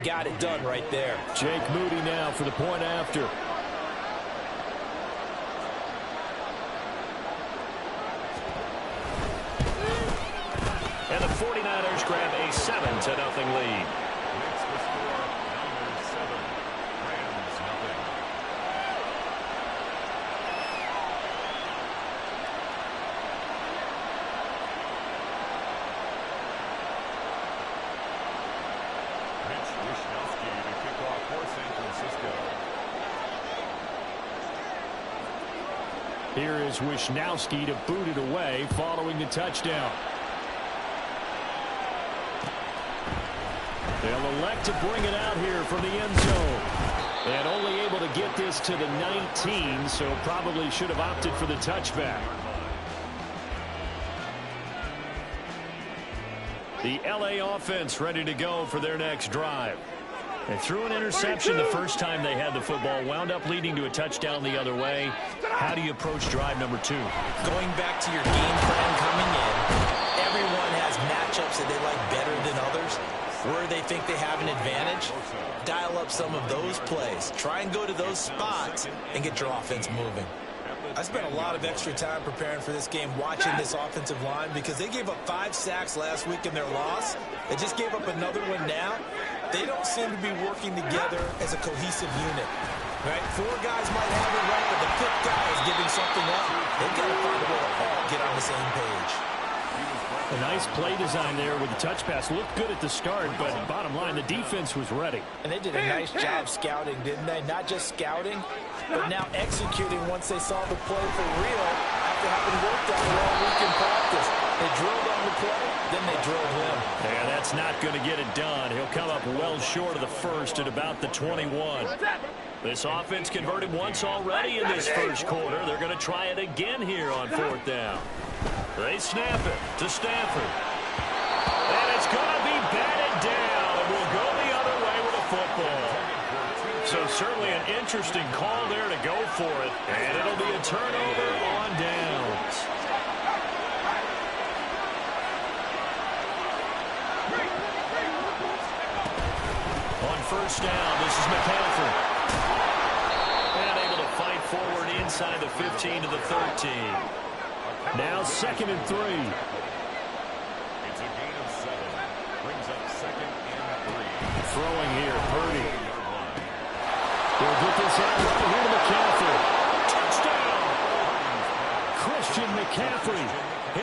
Got it done right there. Jake Moody now for the point after. And the 49ers grab a 7-0 lead. Here is Wishnowsky to boot it away following the touchdown. They'll elect to bring it out here from the end zone. And only able to get this to the 19, so probably should have opted for the touchback. The LA offense ready to go for their next drive. They threw an interception the first time they had the football, wound up leading to a touchdown the other way. How do you approach drive number 2? Going back to your game plan coming in, everyone has matchups that they like better than others. Where they think they have an advantage, dial up some of those plays. Try and go to those spots and get your offense moving. I spent a lot of extra time preparing for this game watching this offensive line because they gave up 5 sacks last week in their loss. They just gave up another one now. They don't seem to be working together as a cohesive unit. Right? 4 guys might have it right, but the 5th guy is giving something up. They've got to find a way to all get on the same page. A nice play design there with the touch pass. Looked good at the start, but bottom line, the defense was ready. And they did a nice job scouting, didn't they? Not just scouting, but now executing once they saw the play for real after having worked on it all week in practice. They drilled on the play, then they drilled him. Yeah, that's not going to get it done. He'll come up well short of the first at about the 21. This offense converted once already in this first quarter. They're going to try it again here on 4th down. They snap it to Stafford. And it's going to be batted down. And we'll go the other way with a football. So certainly an interesting call there to go for it. And it'll be a turnover on downs. On 1st down, this is McCaffrey. And able to fight forward inside the 15 to the 13. Now 2nd and 3. It's a gain of 7. Brings up 2nd and 3. Throwing here, Purdy. They'll get this out right here to McCaffrey. Touchdown! Christian McCaffrey.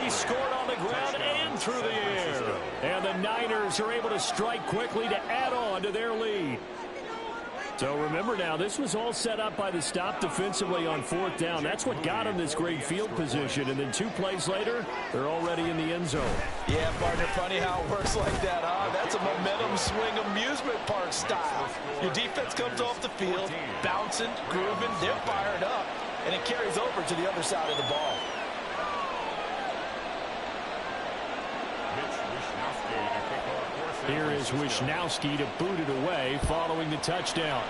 He scored on the ground and through the air. And the Niners are able to strike quickly to add on to their lead. So remember now, this was all set up by the stop defensively on 4th down. That's what got them this great field position. And then 2 plays later, they're already in the end zone. Yeah, partner, funny how it works like that, huh? That's a momentum swing amusement park style. Your defense comes off the field, bouncing, grooving, they're fired up, and it carries over to the other side of the ball. Here is Wishnowsky to boot it away following the touchdown.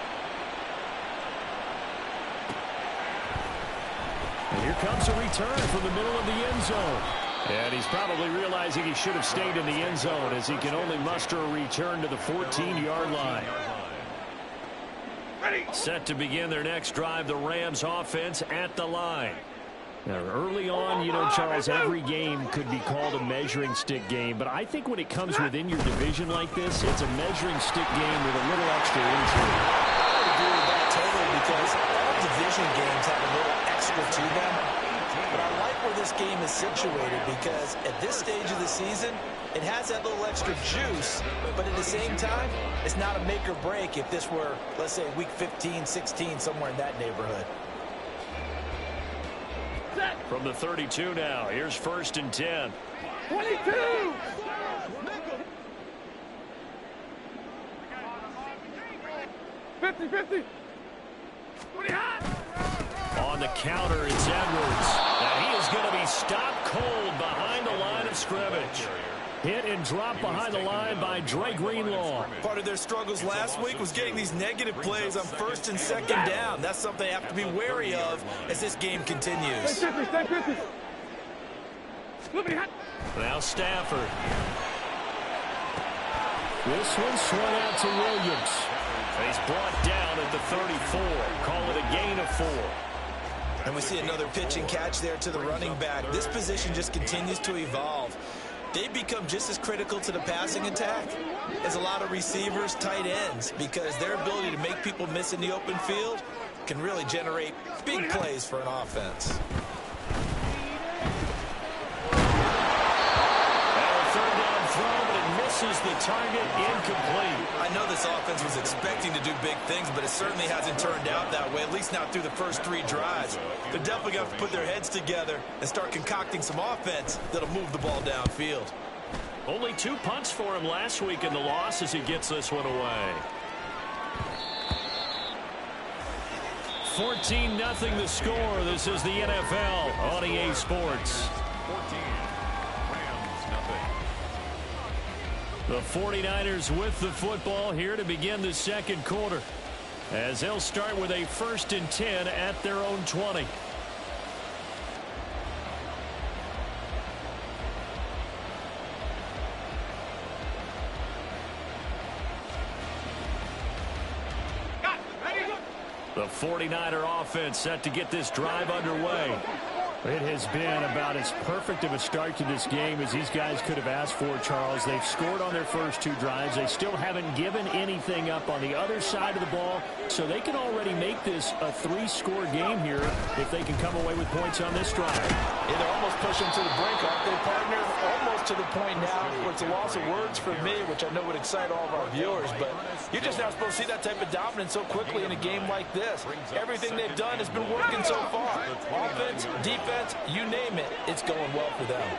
And here comes a return from the middle of the end zone. And he's probably realizing he should have stayed in the end zone as he can only muster a return to the 14-yard line. Set to begin their next drive, the Rams offense at the line. Now, early on, you know, Charles, every game could be called a measuring stick game. But I think when it comes within your division like this, it's a measuring stick game with a little extra into it. I would agree with that totally because all division games have a little extra to them. But I like where this game is situated because at this stage of the season, it has that little extra juice. But at the same time, it's not a make or break if this were, let's say, week 15, 16, somewhere in that neighborhood. From the 32 now, here's 1st and 10. 22! On the counter, it's Edwards. And he is going to be stopped cold behind the line of scrimmage. Hit and drop behind the line by Dre Greenlaw. Part of their struggles last week was getting these negative plays on 1st and 2nd down. That's something they have to be wary of as this game continues. Now Stafford. This one swung out to Williams. He's brought down at the 34. Call it a gain of 4. And we see another pitch and catch there to the running back. This position just continues to evolve. They become just as critical to the passing attack as a lot of receivers, tight ends, because their ability to make people miss in the open field can really generate big plays for an offense. Misses the target, incomplete. I know this offense was expecting to do big things, but it certainly hasn't turned out that way, at least not through the first 3 drives. They're definitely going to have to put their heads together and start concocting some offense that'll move the ball downfield. Only 2 punts for him last week in the loss as he gets this one away. 14-0 the score. This is the NFL on EA Sports. 14. Rams, nothing. The 49ers with the football here to begin the second quarter, as they'll start with a 1st and 10 at their own 20. The 49er offense set to get this drive underway. It has been about as perfect of a start to this game as these guys could have asked for, Charles. They've scored on their first 2 drives. They still haven't given anything up on the other side of the ball, so they can already make this a 3-score game here if they can come away with points on this drive. Yeah, they're almost pushing to the brink, aren't they, partner? Almost to the point now where it's a loss of words for me, which I know would excite all of our viewers, but you're just not supposed to see that type of dominance so quickly in a game like this. Everything they've done has been working so far. Offense, defense, you name it, it's going well for them.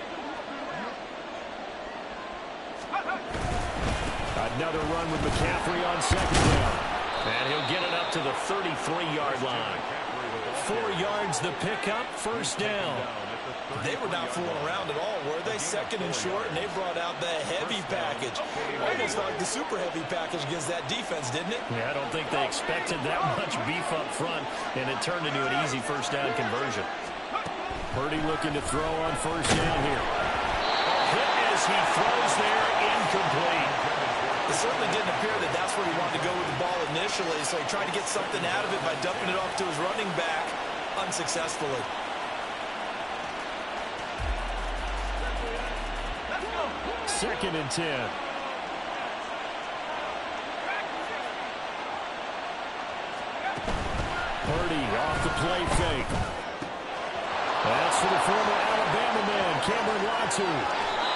Another run with McCaffrey on 2nd down. And he'll get it up to the 33-yard line. 4 yards the pickup, 1st down. They were not fooling around at all, were they? 2nd and short, and they brought out the heavy package. Almost like the super heavy package against that defense, didn't it? Yeah, I don't think they expected that much beef up front, and it turned into an easy 1st down conversion. Purdy looking to throw on 1st down here. A hit as he throws there, incomplete. It certainly didn't appear that that's where he wanted to go with the ball initially, so he tried to get something out of it by dumping it off to his running back unsuccessfully. Second and 10. Purdy off the play fake. That's for the former Alabama man, Cameron Latu.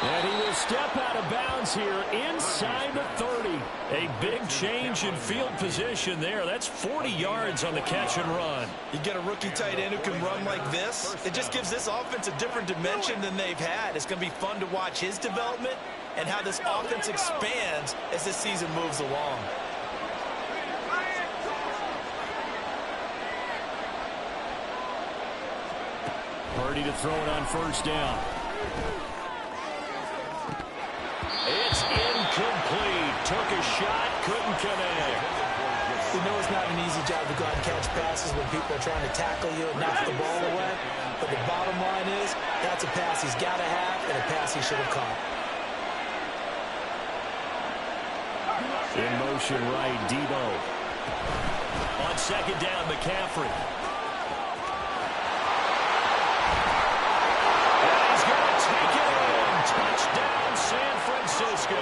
And he will step out of bounds here inside the 30. A big change in field position there. That's 40 yards on the catch and run. You get a rookie tight end who can run like this. It just gives this offense a different dimension than they've had. It's going to be fun to watch his development and how this offense expands as this season moves along. Purdy to throw it on 1st down. It's incomplete. Took a shot, couldn't connect. We know it's not an easy job to go out and catch passes when people are trying to tackle you and knock the ball away. But the bottom line is, that's a pass he's got to have and a pass he should have caught. In motion right, Debo. On 2nd down, McCaffrey. And he's going to take it in. Touchdown, San Francisco.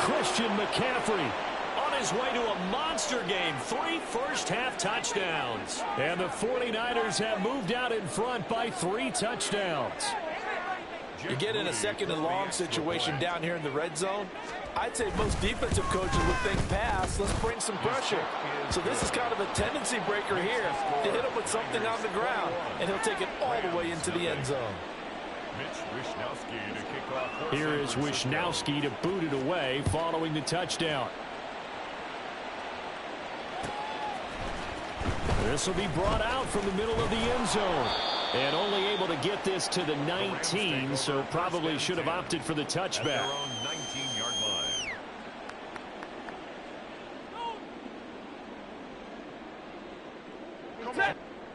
Christian McCaffrey on his way to a monster game. 3 first-half touchdowns. And the 49ers have moved out in front by 3 touchdowns. You get in a 2nd and long situation down here in the red zone, I'd say most defensive coaches would think pass, let's bring some pressure. So this is kind of a tendency breaker here to hit him with something on the ground, and he'll take it all the way into the end zone. Here is Wishnowski to boot it away following the touchdown. This will be brought out from the middle of the end zone. And only able to get this to the 19, so probably should have opted for the touchback.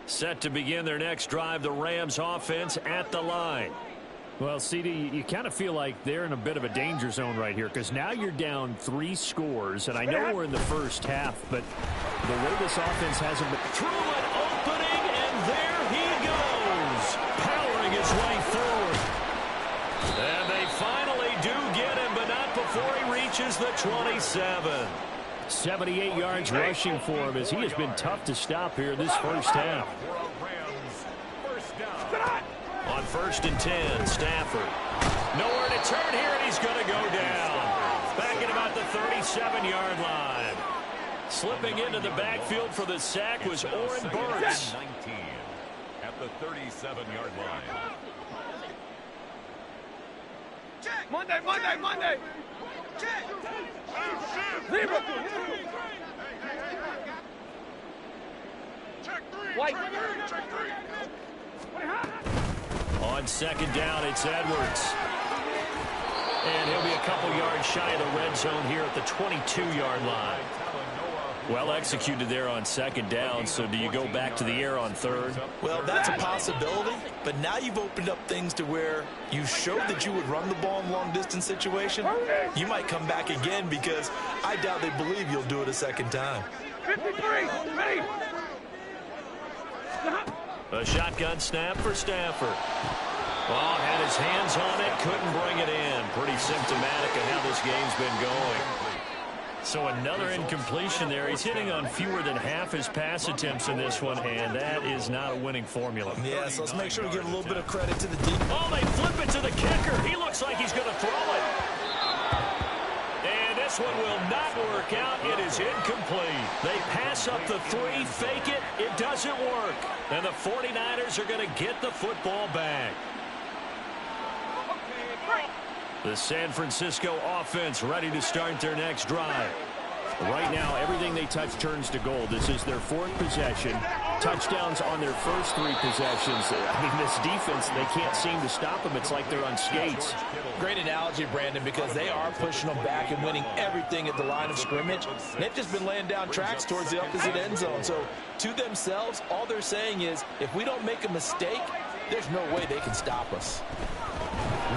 Set to begin their next drive, the Rams offense at the line. Well, CD, you kind of feel like they're in a bit of a danger zone right here because now you're down 3 scores, and I know we're in the first half, but the way this offense hasn't been Through an opening, and there he goes, powering his way forward. And they finally do get him, but not before he reaches the 27. 78 yards rushing for him as he has been tough to stop here this first half. On 1st and 10, Stafford. Nowhere to turn here, and he's going to go down. Back at about the 37-yard line. Slipping into the backfield for the sack was Oren Burks. 19 at the 37-yard line. Monday. Check. Zebra. Check 3. White. Check 3. On 2nd down, it's Edwards. And he'll be a couple yards shy of the red zone here at the 22-yard line. Well executed there on 2nd down, so do you go back to the air on 3rd? Well, that's a possibility, but now you've opened up things to where you showed that you would run the ball in long-distance situation. You might come back again because I doubt they believe you'll do it a 2nd time. 53. Ready. A shotgun snap for Stafford. Oh, had his hands on it, couldn't bring it in. Pretty symptomatic of how this game's been going. So another incompletion there. He's hitting on fewer than half his pass attempts in this one, and that is not a winning formula. Yeah, so let's make sure we give a little bit of credit to the deep. Oh, they flip it to the kicker. He looks like he's going to throw it. And this one will not work out. It is incomplete. They pass up the 3, fake it. It doesn't work. And the 49ers are going to get the football back. The San Francisco offense ready to start their next drive. Right now, everything they touch turns to gold. This is their 4th possession. Touchdowns on their first 3 possessions. I mean, this defense, they can't seem to stop them. It's like they're on skates. Great analogy, Brandon, because they are pushing them back and winning everything at the line of scrimmage. They've just been laying down tracks towards the opposite end zone. So, to themselves, all they're saying is, if we don't make a mistake, there's no way they can stop us.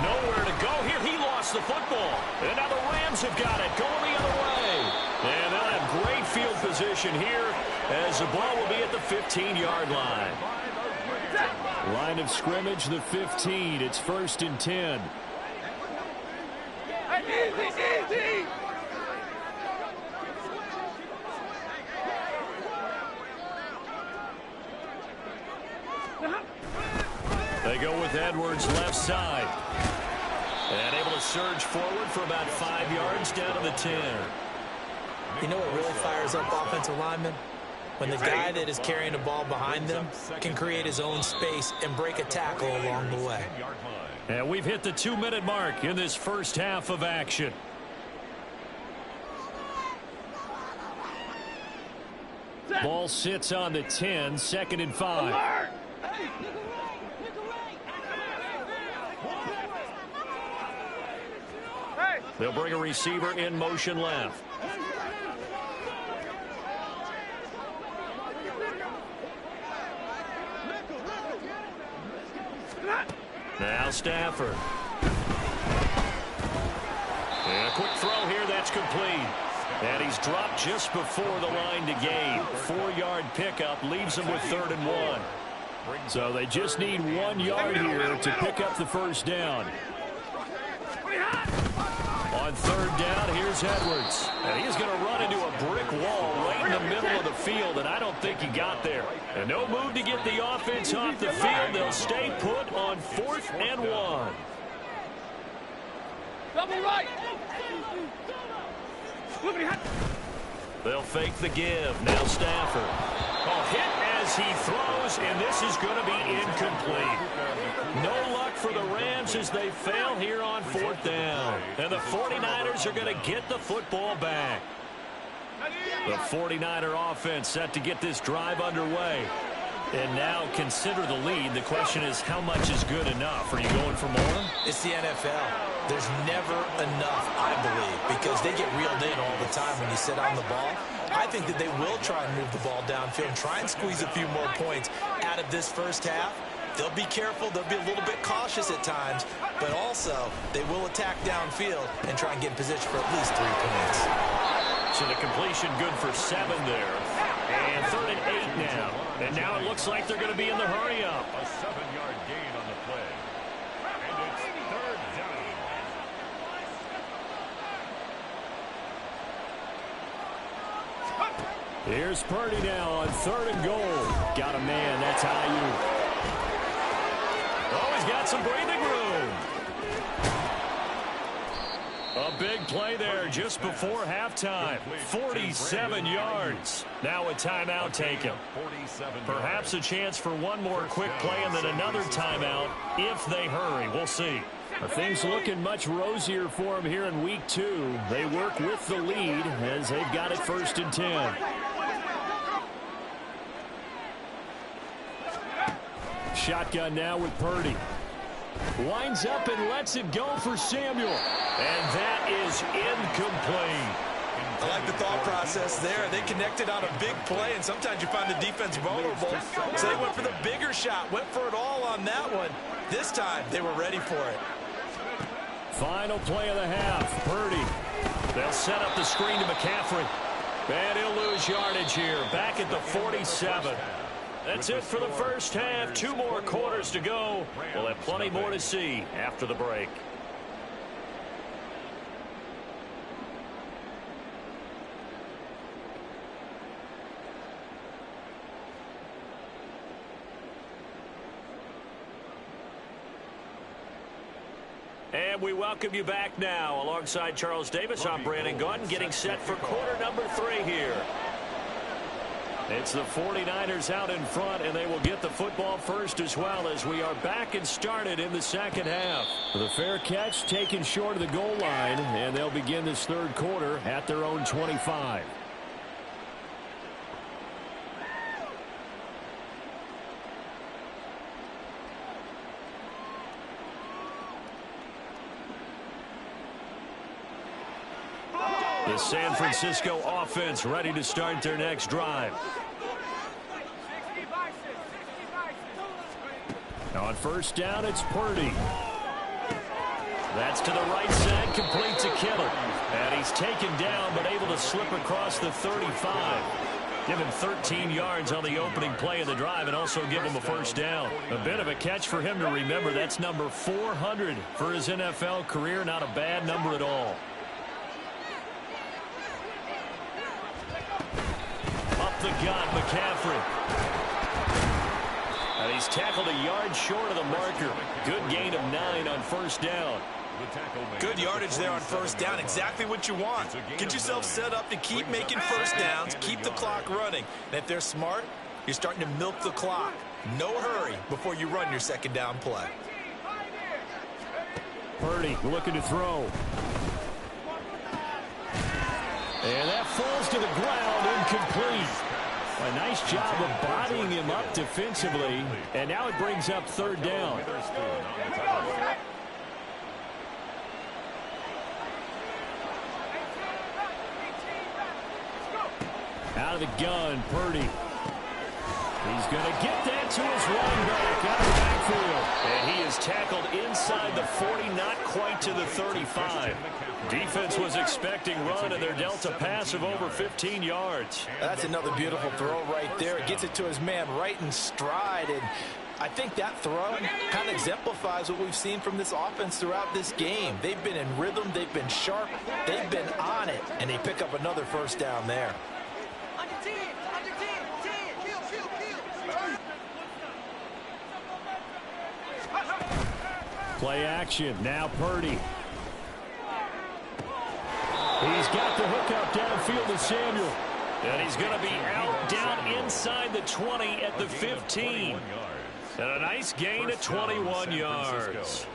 Nowhere to go here. He lost the football. And now the Rams have got it going the other way. And they'll have great field position here as the ball will be at the 15-yard line. Line of scrimmage, the 15. It's 1st and 10. Easy. They go with Edwards left side. And able to surge forward for about 5 yards down to the 10. You know what really fires up offensive linemen? When the guy that is carrying the ball behind them can create his own space and break a tackle along the way. And we've hit the 2-minute mark in this first half of action. Ball sits on the 10, 2nd and 5. They'll bring a receiver in motion left. Now Stafford. And a quick throw here, that's complete. And he's dropped just before the line to gain. 4-yard pickup leaves him with 3rd and 1. So they just need 1 yard here to pick up the first down. On 3rd down, here's Edwards. And he's going to run into a brick wall right in the middle of the field, and I don't think he got there. And no move to get the offense off the field. They'll stay put on 4th and 1. Double right. They'll fake the give. Now Stafford. Oh, hit as he throws, and this is going to be incomplete. No luck for the Rams as they fail here on 4th down. And the 49ers are going to get the football back. The 49er offense set to get this drive underway. And now consider the lead. The question is, how much is good enough? Are you going for more? It's the NFL. There's never enough, I believe, because they get reeled in all the time when you sit on the ball. I think that they will try and move the ball downfield and try and squeeze a few more points out of this first half. They'll be careful. They'll be a little bit cautious at times, but also they will attack downfield and try and get in position for at least 3 points. So the completion good for 7 there. And 3rd and 8 now. And now it looks like they're going to be in the hurry up. A 7-yard gain on the play. And it's 3rd down. Here's Purdy now on 3rd and goal. Got a man. That's Ayuk. Oh, he's got some breathing room. A big play there just before halftime. 47 yards. Now a timeout taken. Perhaps a chance for one more quick play and then another timeout if they hurry. We'll see. Things looking much rosier for them here in week 2. They work with the lead as they've got it 1st and 10. Shotgun now with Purdy. Winds up and lets it go for Samuel. And that is incomplete. I like the thought process there. They connected on a big play, and sometimes you find the defense vulnerable. So they went for the bigger shot, went for it all on that one. This time, they were ready for it. Final play of the half. Purdy. They'll set up the screen to McCaffrey. And he'll lose yardage here. Back at the 47. That's it for the first half. 2 more quarters to go. We'll have plenty more to see after the break. And we welcome you back now. Alongside Charles Davis, I'm Brandon Gaudin, getting set for quarter number 3 here. It's the 49ers out in front, and they will get the football first as well as we are back and started in the second half. The fair catch taken short of the goal line, and they'll begin this 3rd quarter at their own 25. The San Francisco offense ready to start their next drive. On 1st down, it's Purdy. That's to the right side, complete to Kittle. And he's taken down, but able to slip across the 35. Give him 13 yards on the opening play of the drive and also give him a 1st down. A bit of a catch for him to remember. That's number 400 for his NFL career. Not a bad number at all. Up the gut, McCaffrey. And he's tackled a yard short of the marker. Good gain of 9 on 1st down. Good yardage there on 1st down. Exactly what you want. Get yourself set up to keep making 1st downs, keep the clock running. And if they're smart, you're starting to milk the clock. No hurry before you run your 2nd down play. Purdy looking to throw. And that falls to the ground, incomplete. A nice job of bodying him up defensively. And now it brings up 3rd down. Out of the gun, Purdy. He's going to get that to his running back out of the backfield. And he is tackled inside the 40, not quite to the 35. Defense was expecting run, and they're dealt a pass of over 15 yards. That's another beautiful throw right there. It gets it to his man right in stride, and I think that throw kind of exemplifies what we've seen from this offense throughout this game. They've been in rhythm, they've been sharp, they've been on it, and they pick up another 1st down there. Play action. Now Purdy. He's got the hook up downfield to Samuel. And he's going to be out down inside the 20 at the 15. And a nice gain of 21 yards.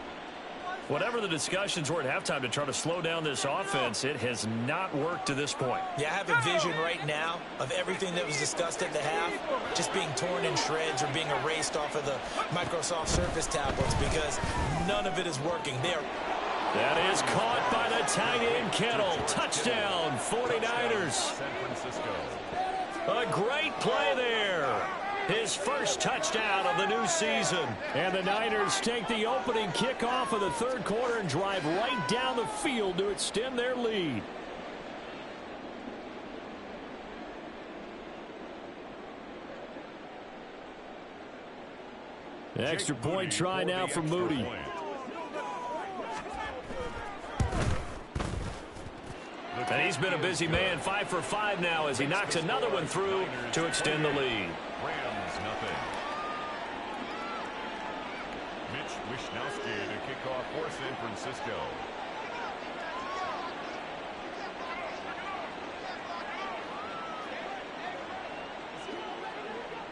Whatever the discussions were at halftime to try to slow down this offense, it has not worked to this point. Yeah, I have a vision right now of everything that was discussed at the half just being torn in shreds or being erased off of the Microsoft Surface tablets because none of it is working. That is caught by the tight end Kittle. Touchdown, 49ers. San Francisco. A great play there. his first touchdown of the new season. And the Niners take the opening kickoff of the third quarter and drive right down the field to extend their lead. Extra point try now for Moody. And he's been a busy man, 5 for 5 now as he knocks another one through to extend the lead. Rams nothing. Mitch Wishnowsky to kick off for San Francisco.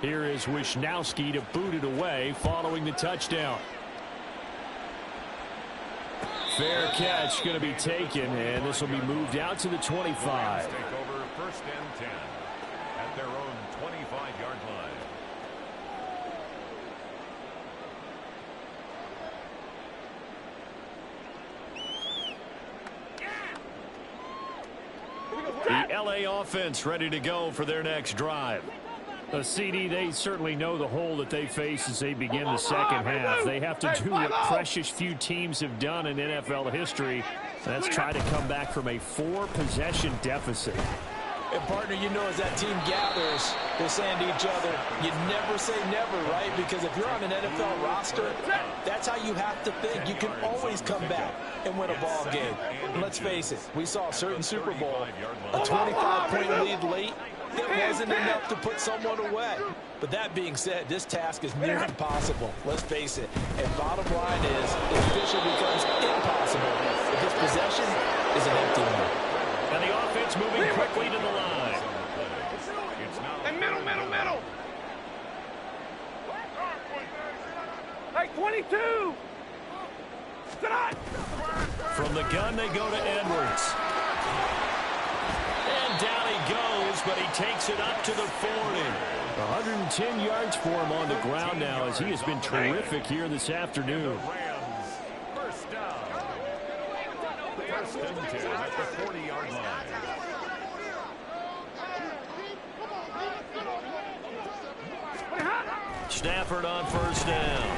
Here is Wishnowsky to boot it away following the touchdown. Fair catch going to be taken, and this will be moved out to the 25. Take over 1st and 10 at their own 25-yard line. The LA offense ready to go for their next drive. A CD, they certainly know the hole that they face as they begin the second half. They have to do what precious few teams have done in NFL history. That's try to come back from a 4-possession deficit. And, partner, you know, as that team gathers, they're saying to each other, you never say never, right? Because if you're on an NFL roster, that's how you have to think. You can always come back and win a ball game. And let's face it, we saw a certain Super Bowl, a 25-point lead late. It wasn't enough to put someone away. But that being said, this task is near impossible. Let's face it. And bottom line is, it officially becomes impossible if this possession is an empty one. And the offense moving quickly to the line. And middle. Hey, 22. From the gun, they go to Edwards. And down he goes, but he takes it up to the 40. 110 yards for him on the ground now as he has been terrific here this afternoon. Rams first down. 1st and 10 at the 40-yard line. Stafford on 1st down.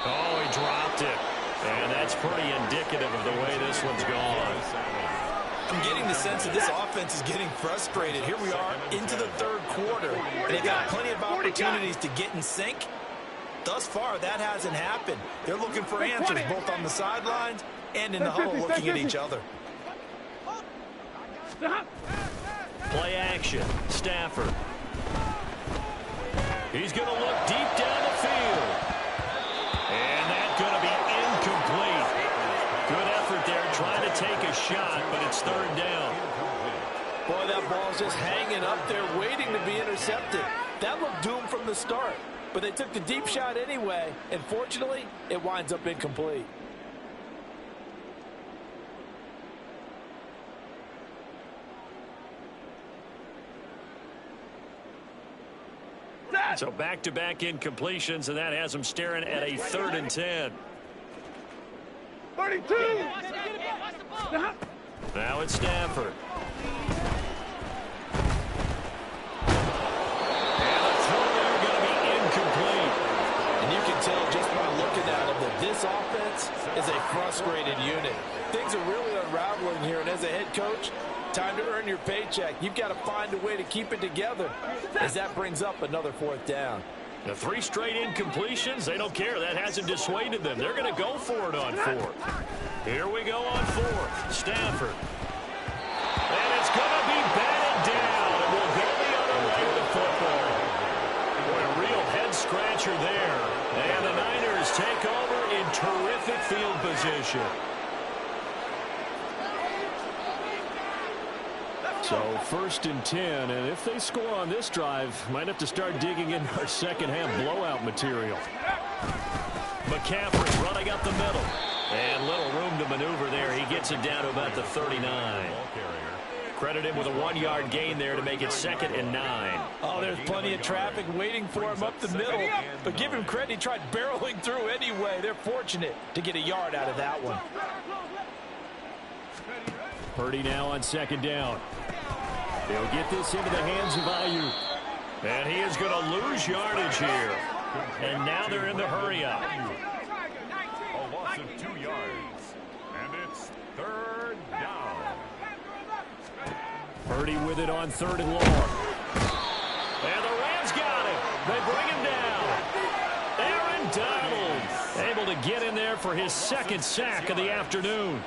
Oh, he dropped it. And that's pretty indicative of the way this one's gone. I'm getting the sense that this offense is getting frustrated. Here we are into the third quarter. They've got plenty of opportunities to get in sync. Thus far, that hasn't happened. They're looking for answers both on the sidelines and in the huddle looking at each other. Play action. Stafford. He's going to look deep down the field. And that's going to be incomplete. Good effort there trying to take a shot, but it's 3rd down. Boy, that ball's just hanging up there waiting to be intercepted. That looked doomed from the start. But they took the deep shot anyway, and fortunately, it winds up incomplete. So back-to-back incompletions, and that has them staring at a 3rd and 10. 32. Now it's Stafford. And the throw there going to be incomplete. And you can tell just by looking at them that this offense is a frustrated unit. Things are really unraveling here, and as a head coach, time to earn your paycheck. You've got to find a way to keep it together as that brings up another 4th down. The 3 straight incompletions, they don't care. That hasn't dissuaded them. They're going to go for it on 4th. Here we go on 4th. Stafford. And it's going to be batted down. It will go the other way with the football. Boy, a real head-scratcher there. And the Niners take over in terrific field position. So 1st and 10, and if they score on this drive, might have to start digging in our second half blowout material. McCaffrey running up the middle. And little room to maneuver there. He gets it down to about the 39. Credit him with a 1-yard gain there to make it 2nd and 9. Oh, there's plenty of traffic waiting for him up the middle. But give him credit, he tried barreling through anyway. They're fortunate to get a yard out of that one. Purdy now on 2nd down. They'll get this into the hands of Ayuk. And he is going to lose yardage here. And now they're in the hurry-up. A loss of 2 yards. And it's 3rd down. Purdy with it on 3rd and long. And the Rams got him. They bring him down. Aaron Donald able to get in there for his 2nd sack of the afternoon.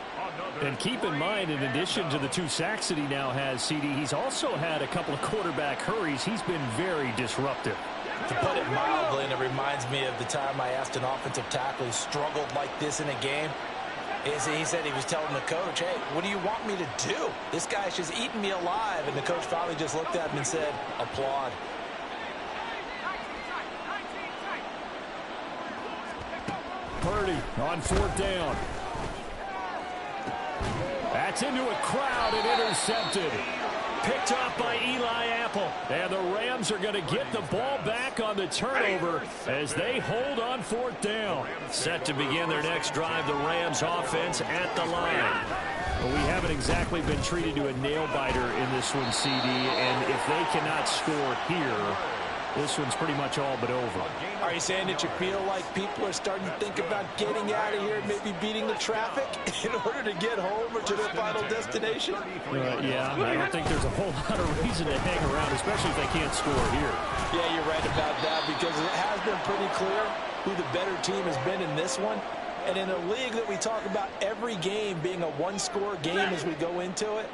And keep in mind, in addition to the 2 sacks that he now has, CD, he's also had a couple of quarterback hurries. He's been very disruptive. To put it mildly, and it reminds me of the time I asked an offensive tackle who struggled like this in a game. He said he was telling the coach, hey, what do you want me to do? This guy's just eating me alive. And the coach finally just looked at him and said, applaud. Purdy on 4th down. That's into a crowd and intercepted. Picked off by Eli Apple. And the Rams are going to get the ball back on the turnover as they hold on 4th down. Set to begin their next drive, the Rams offense at the line. Well, we haven't exactly been treated to a nail-biter in this one, CD. And if they cannot score here, this one's pretty much all but over. Are you saying that you feel like people are starting to think about getting out of here and maybe beating the traffic in order to get home or to their final destination? Yeah, I don't think there's a whole lot of reason to hang around, especially if they can't score here. Yeah, you're right about that, because it has been pretty clear who the better team has been in this one. And in a league that we talk about every game being a one-score game as we go into it,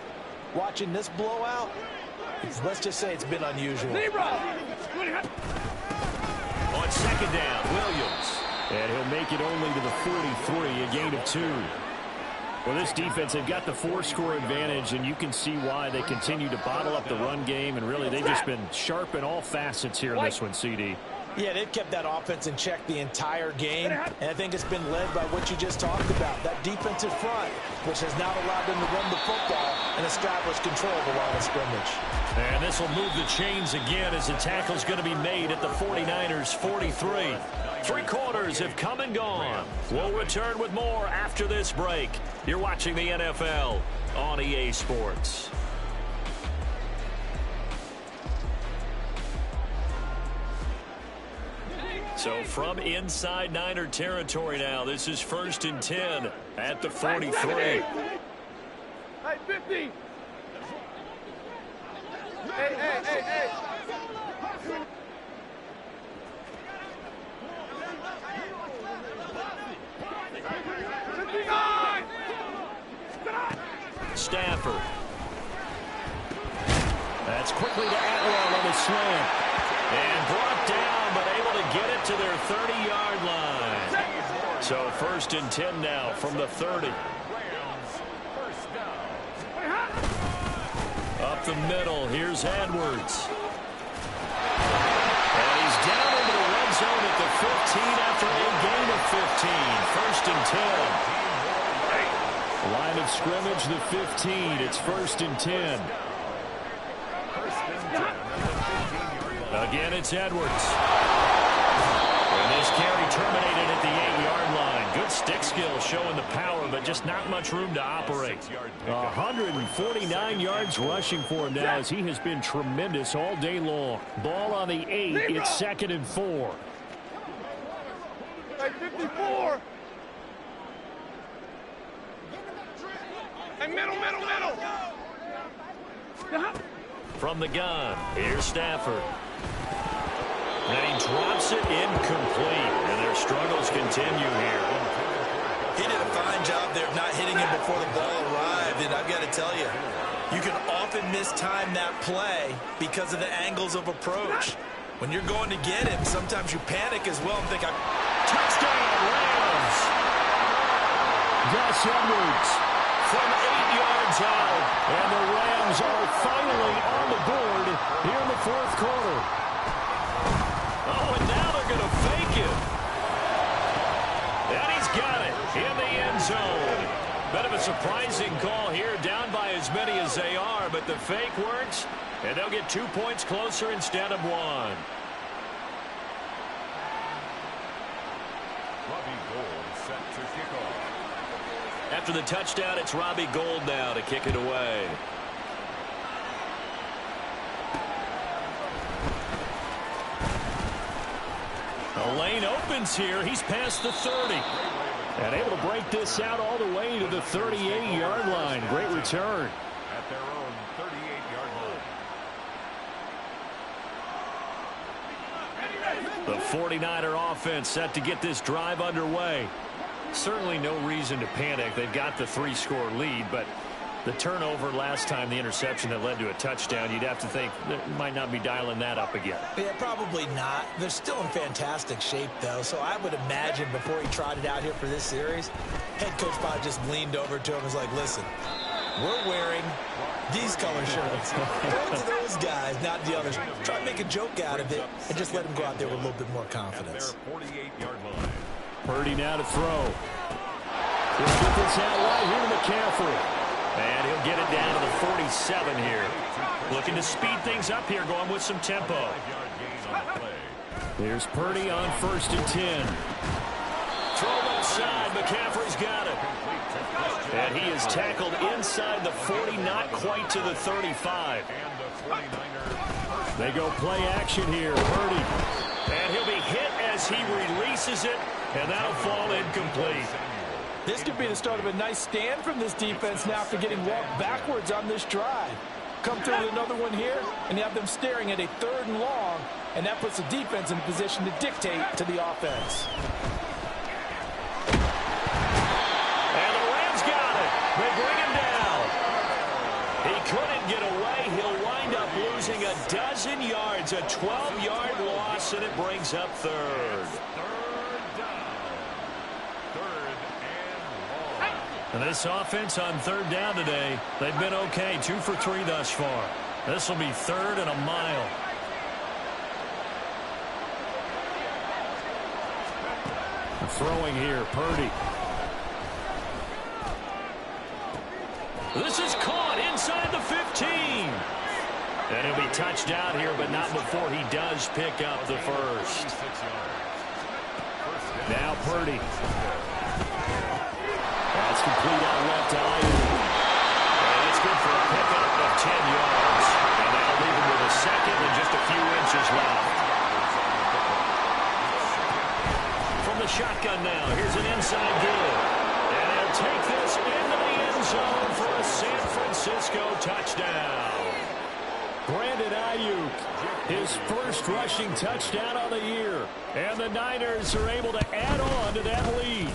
watching this blowout, let's just say it's been unusual. On 2nd down, Williams. And he'll make it only to the 43, a gain of 2. Well, this defense, they've got the 4-score advantage, and you can see why they continue to bottle up the run game, and really they've just been sharp in all facets here in this one, CD. Yeah, they've kept that offense in check the entire game, and I think it's been led by what you just talked about, that defensive front, which has not allowed them to run the football and establish control of the line of scrimmage. And this will move the chains again as the tackle's going to be made at the 49ers 43. 3 quarters have come and gone. We'll return with more after this break. You're watching the NFL on EA Sports. So from inside Niner territory now, this is 1st and 10 at the 43. Hey, 50. Hey. Stafford. That's quickly to Atwell on the slant. And brought down, but able to get it to their 30-yard line. So 1st and 10 now from the 30. Up the middle, here's Edwards. And he's down into the red zone at the 15 after a gain of 15. 1st and 10. Line of scrimmage, the 15. It's 1st and 10. Again, it's Edwards. And this carry terminated at the 8-yard line. Good stick skill showing the power, but just not much room to operate. 149 yards rushing for him now as he has been tremendous all day long. Ball on the 8. It's 2nd and 4. Hey, 54. Hey, middle. From the gun, here's Stafford. And he drops it incomplete, and their struggles continue here. He did a fine job there of not hitting him before the ball arrived, and I've got to tell you, you can often mistime that play because of the angles of approach. When you're going to get him, sometimes you panic as well and think, touchdown, Rams! Gus Edwards from 8 yards out, and the Rams are finally on the board here in the 4th quarter. Oh, and now they're going to fake it. And he's got it in the end zone. Bit of a surprising call here, down by as many as they are, but the fake works, and they'll get 2 points closer instead of 1. Robbie Gould set to kick off. After the touchdown, it's Robbie Gould now to kick it away. lane opens here. He's past the 30. And able to break this out all the way to the 38-yard line. Great return. At their own 38-yard line. The 49er offense set to get this drive underway. Certainly no reason to panic. They've got the 3-score lead, but the turnover last time, the interception that led to a touchdown, you'd have to think they might not be dialing that up again. Yeah, probably not. They're still in fantastic shape, though, so I would imagine before he trotted out here for this series, head coach probably just leaned over to him and was like, listen, we're wearing these color shirts. Go to those guys, not the others. Try to make a joke out of it and just let him go out there with a little bit more confidence. At their 48-yard line. Purdy now to throw. He'll get this out right here to McCaffrey. And he'll get it down to the 47 here. Looking to speed things up here, going with some tempo. 5-yard gain on the play. Here's Purdy on 1st and 10. Throw left side. McCaffrey's got it. And he is tackled inside the 40, not quite to the 35. And the 49ers. They go play action here. Purdy. And he'll be hit as he releases it, and that'll fall incomplete. This could be the start of a nice stand from this defense now after getting walked backwards on this drive. Come through with another one here, and you have them staring at a 3rd and long, and that puts the defense in a position to dictate to the offense. And the Rams got it. They bring him down. He couldn't get away. He'll wind up losing a dozen yards, a 12-yard loss, and it brings up 3rd. And this offense on 3rd down today, they've been okay. 2 for 3 thus far. This will be 3rd and a mile. Throwing here, Purdy. This is caught inside the 15. And he'll be touched out here, but not before he does pick up the first. Now Purdy. That's complete out left to Allhailch3vy. And it's good for a pickup of 10 yards. And that'll leave him with a second and just a few inches left. From the shotgun now, here's an inside give. And he'll take this into the end zone for a San Francisco touchdown. Brandon Ayuk, his first rushing touchdown of the year. And the Niners are able to add on to that lead.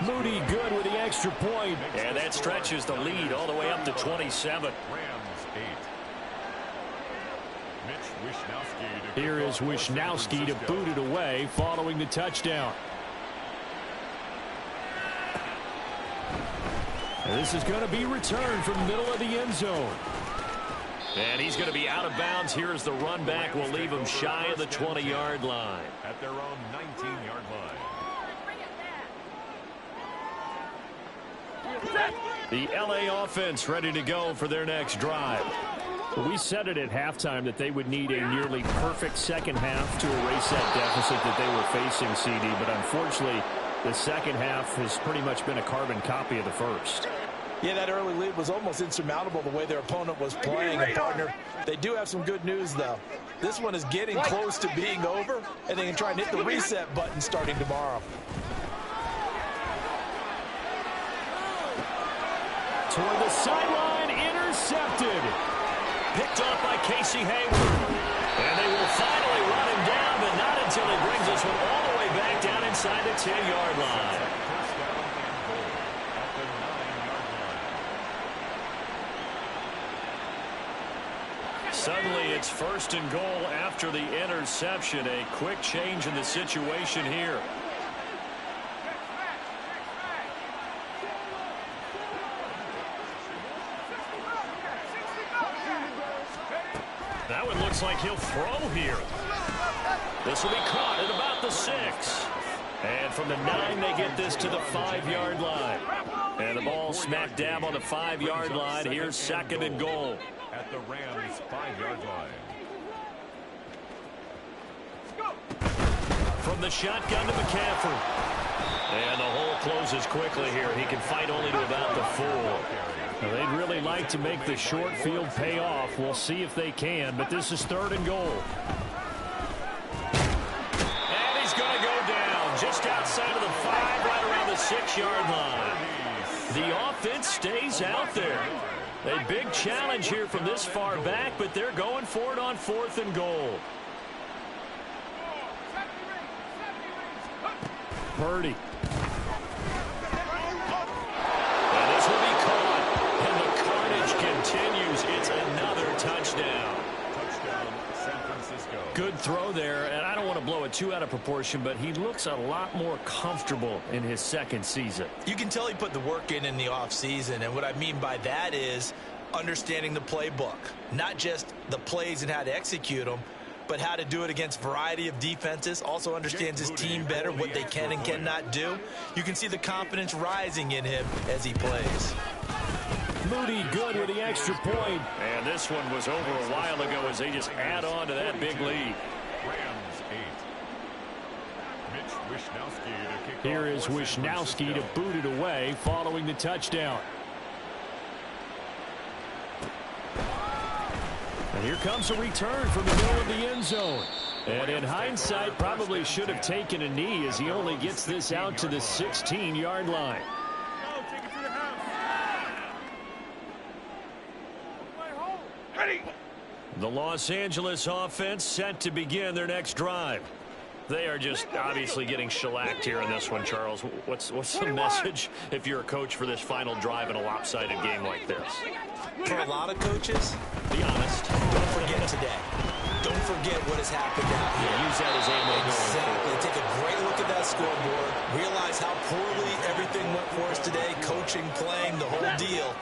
Moody good with the extra point. And that stretches the lead all the way up to 27. Rams 8. Here is Wishnowsky to boot it away following the touchdown. And this is going to be returned from the middle of the end zone. And he's going to be out of bounds. Here as the run back will leave him shy of the 20-yard line. At their own 19-yard line. The LA offense ready to go for their next drive. We said it at halftime that they would need a nearly perfect second half to erase that deficit that they were facing, CD. But unfortunately, the second half has pretty much been a carbon copy of the first. Yeah, that early lead was almost insurmountable the way their opponent was playing. And, partner, they do have some good news, though. This one is getting close to being over, and they can try and hit the reset button starting tomorrow. Toward the sideline, intercepted. Picked off by Casey Hayward. And they will finally run him down, but not until he brings this one all the way back down inside the 10-yard line. First down and goal at the 9-yard line. Suddenly it's 1st and goal after the interception. A quick change in the situation here. That one looks like he'll throw here. This will be caught at about the 6. And from the 9, they get this to the 5-yard line. And the ball smack dab on the 5-yard line. Here's 2nd and goal. At the Rams' 5-yard line. From the shotgun to McCaffrey. And the hole closes quickly here. He can fight only to about the 4. Now, they'd really like to make the short field pay off. We'll see if they can, but this is 3rd and goal. And 6-yard line. The offense stays out there. A big challenge here from this far back, but they're going for it on 4th and goal. Purdy. And this will be caught. And the carnage continues. It's another touchdown. Touchdown, San Francisco. Good throw there, and I don't want to blow it too out of proportion, but he looks a lot more comfortable in his second season. You can tell he put the work in the offseason, and what I mean by that is understanding the playbook. Not just the plays and how to execute them, but how to do it against a variety of defenses. Also understands his team better, what they can and cannot do. You can see the confidence rising in him as he plays. Moody good with the extra point. And this one was over a while ago as they just add on to that big lead. Rams 8. Mitch Wishnowsky to kick off. Here is for San Wishnowsky to Francisco. boot it away following the touchdown. And here comes a return from the middle of the end zone. And in hindsight, probably should have taken a knee as he only gets this out to the 16-yard line. The Los Angeles offense set to begin their next drive. They are just obviously getting shellacked here in this one, Charles. What's the message if you're a coach for this final drive in a lopsided game like this? For a lot of coaches, Be honest. don't forget today. Don't forget what has happened out here. Use that as ammo. Exactly. Take a great look at that scoreboard. Realize how poorly everything went for us today. Coaching, playing, the whole deal.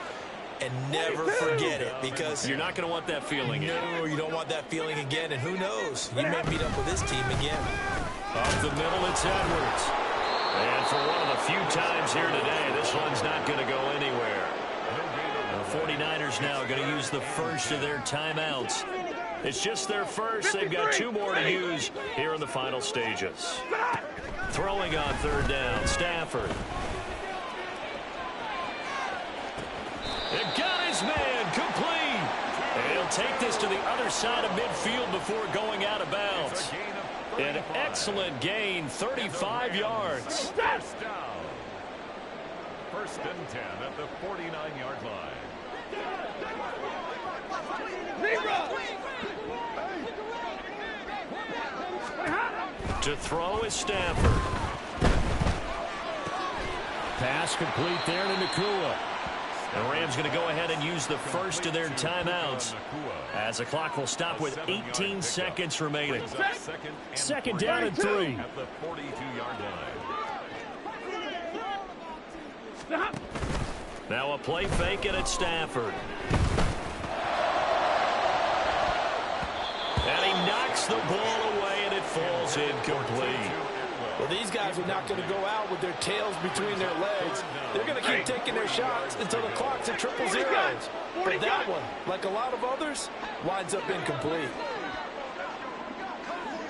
And never forget it, because You're not going to want that feeling. no, you don't want that feeling again. And who knows? You may meet up with this team again. Up the middle, it's Edwards. And for one of the few times here today, this one's not going to go anywhere. The 49ers now going to use the first of their timeouts. It's just their first. They've got 2 more to use here in the final stages. Throwing on 3rd down, Stafford. It got his man complete. And he'll take this to the other side of midfield before going out of bounds. An excellent gain, 35 yards. First down. 1st and 10 at the 49-yard line. To throw is Stafford. Pass complete there to Nakua. The Rams going to go ahead and use the first of their timeouts as the clock will stop with 18 seconds remaining. Second down and 3. At the 42-yard line. Now a play fake and it's Stafford. And he knocks the ball away and it falls incomplete. Well, these guys are not going to go out with their tails between their legs. They're going to keep taking their shots until the clock's at 000. But that one, like a lot of others, winds up incomplete.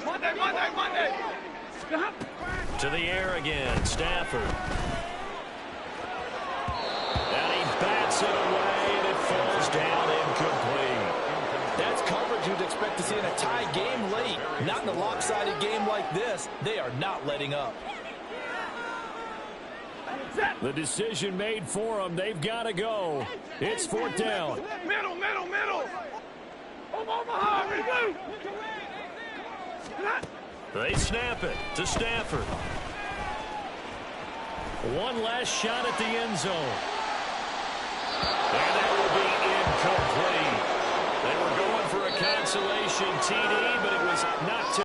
Monday. To the air again, Stafford. And he bats it away and it falls down incomplete. That's coverage you'd expect to see in a tie game late. Not in a lopsided game like this. They are not letting up. The decision made for them. They've got to go. It's 4th down. Middle. Omaha, reboot. They snap it to Stafford. One last shot at the end zone. And that will be incomplete. They were going for a consolation TD, but it was not to